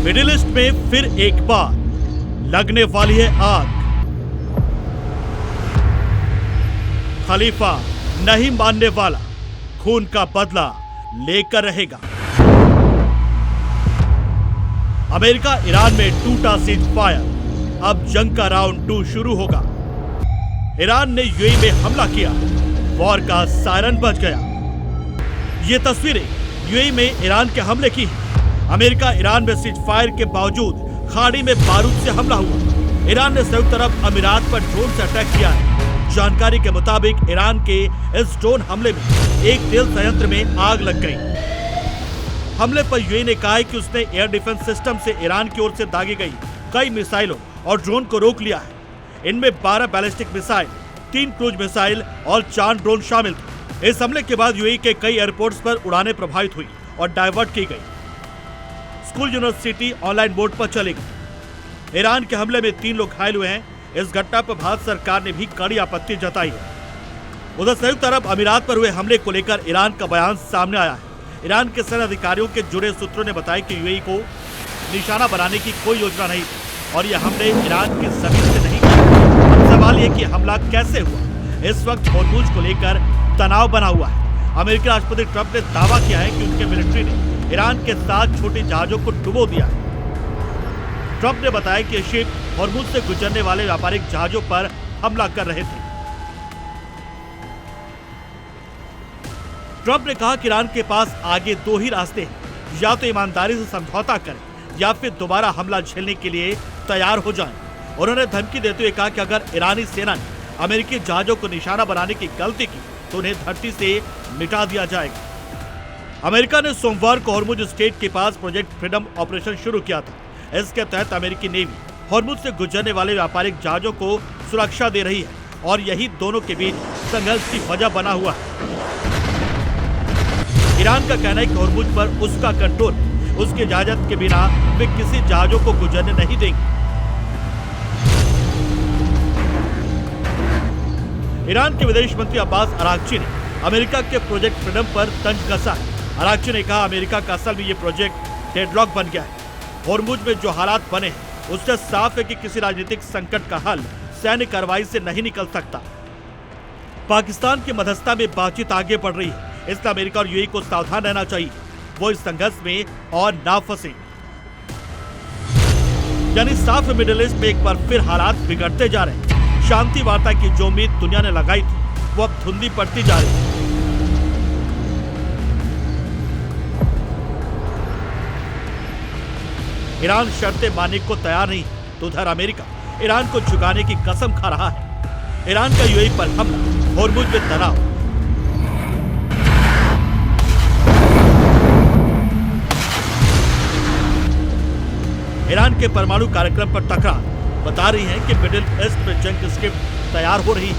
Middle east में फिर एक बार लगने वाली है आग। खलीफा नहीं मानने वाला खून का बदला लेकर रहेगा। अमेरिका ईरान में टूटा सीज फायर, अब जंग का राउंड 2 शुरू होगा। ईरान ने यूएई में हमला किया, वॉर का सायरन बज गया। ये तस्वीरें यूएई में ईरान के हमले की हैं। अमेरिका ईरान में सीज फायर के बावजूद खाड़ी में बारूद से हमला हुआ। ईरान ने संयुक्त अरब अमीरात पर ड्रोन से अटैक किया है। जानकारी के मुताबिक ईरान के इस ड्रोन हमले में एक तेल संयंत्र में आग लग गई। हमले पर यूएई ने कहा है कि उसने एयर डिफेंस सिस्टम से ईरान की ओर से दागी गई कई मिसाइलों और ड्रोन को रोक लिया है। इनमें 12 बैलिस्टिक मिसाइल, 3 क्रूज मिसाइल और 4 ड्रोन शामिल थे। इस हमले के बाद यूएई के कई एयरपोर्ट्स पर उड़ानें प्रभावित हुई और डाइवर्ट की गई। स्कूल, यूनिवर्सिटी ऑनलाइन मोड पर चलेगी। ईरान के हमले में 3 लोग घायल हुए हैं। इस घटना पर भारत सरकार ने भी कड़ी आपत्ति जताई है। उधर संयुक्त अरब अमीरात पर हुए हमले को लेकर ईरान का बयान सामने आया है। ईरान के सैन्य अधिकारियों के जुड़े सूत्रों ने बताया कि यूएई को निशाना बनाने की कोई योजना नहीं थी और यह हमले ईरान की जमीन से नहीं किए। सवाल यह कि हमला कैसे हुआ। इस वक्त होर्मुज को लेकर तनाव बना हुआ है। अमेरिकी राष्ट्रपति ट्रंप ने दावा किया है कि उनके मिलिट्री ने ईरान के 7 छोटे जहाजों को डुबो दिया है। ट्रंप ने बताया कि ये शिप होर्मुज से गुजरने वाले व्यापारिक जहाजों पर हमला कर रहे थे। ट्रंप ने कहा कि ईरान के पास आगे 2 ही रास्ते हैं, या तो ईमानदारी से समझौता करें या फिर दोबारा हमला झेलने के लिए तैयार हो जाएं। उन्होंने धमकी देते हुए कहा कि अगर ईरानी सेना ने अमेरिकी जहाजों को निशाना बनाने की गलती की तो उन्हें धरती से मिटा दिया जाएगा। अमेरिका ने सोमवार को होर्मुज स्ट्रेट के पास प्रोजेक्ट फ्रीडम ऑपरेशन शुरू किया था। इसके तहत अमेरिकी नेवी होर्मुज से गुजरने वाले व्यापारिक जहाजों को सुरक्षा दे रही है और यही दोनों के बीच संघर्ष की वजह बना हुआ है। ईरान का कहना है कि होर्मुज पर उसका कंट्रोल, उसकी इजाजत के बिना वे किसी जहाजों को गुजरने नहीं देंगे। ईरान के विदेश मंत्री अब्बास अरागची ने अमेरिका के प्रोजेक्ट फ्रीडम पर तंज कसा है। अरागची ने कहा, अमेरिका का असल में ये प्रोजेक्ट डेडलॉक बन गया है। होर्मुज में जो हालात बने हैं उससे साफ है कि किसी राजनीतिक संकट का हल सैन्य कार्रवाई से नहीं निकल सकता। पाकिस्तान की मध्यस्थता में बातचीत आगे बढ़ रही है, इसलिए अमेरिका और यूएई को सावधान रहना चाहिए, वो इस संघर्ष में और ना फंसे। यानी साफ मिडिल ईस्ट में एक बार फिर हालात बिगड़ते जा रहे हैं। शांति वार्ता की जो उम्मीद दुनिया ने लगाई थी वो अब धुंधली पड़ती जा रही है। ईरान शर्तें मानने को तैयार नहीं, तो उधर अमेरिका ईरान को झुकाने की कसम खा रहा है। ईरान का यूएई पर हमला, होर्मुज में तनाव। ईरान के परमाणु कार्यक्रम पर टकरार बता रही है कि मिडिल ईस्ट में जंग की स्क्रिप्ट तैयार हो रही है।